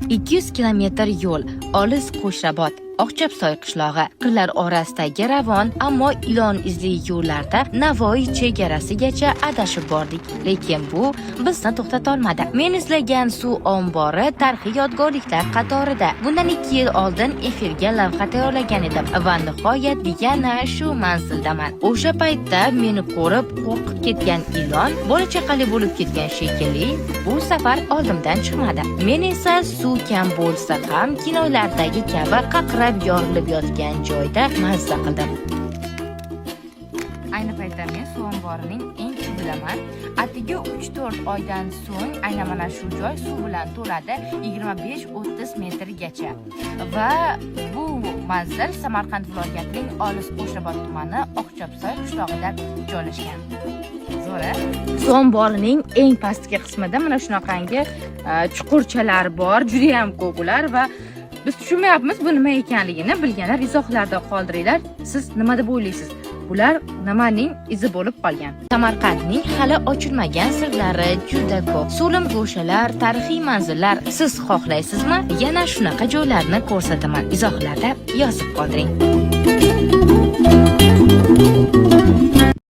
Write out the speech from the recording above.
200 kilometr yo'l, olis Qo'shrabot, Oqchapsoy qishlog'i, qirlar orasidagi ravon, ammo ilon izli yo'llarda Navoiy chegarasigacha adashib bordik. Lekin bu bizni to'xtatolmadi. Men izlagan suv ombori tarixiy yodgorliklar qatorida. Bundan 2 yil oldin efirga lavha tayyorlagan edim va nihoyat yana shu manzildaman. O'sha paytda meni ko'rib qo'rqib ketgan ilon bola chaqali bo'lib ketgan shekilli, bu safar oldimdan chiqmadi. Men esa suv kam bo'lsa ham kinolardagi kabi qaqrab yorilib yotgan joyda mazza qildim. Ayni paytda men suv omborining eng tubidaman. Atigi 3-4 oydan so'ng aynan mana shu joy suv bilan to'ladi, 25-30 metrgacha. Va bu manzil Samarqand viloyatining olis Qo'shrabot tumani Oqchapsoy qishlog'ida joylashgan. Suv omborining eng pastki qismida mana shunaqangi chuqurchalar bor, juda ham ko'p ular va biz tushunmayapmiz bu nima ekanligini. Bilganlar izohlarda qoldiringlar. Siz nima deb o'ylaysiz? Bular nimaning izi bo'lib qolgan? Samarqandning hali ochilmagan sirlari juda ko'p. So'lim go'shalar, tarixiy manzillar. Siz xohlaysizmi? Yana shunaqa joylarni ko'rsataman. Izohlarda yozib qoldiring.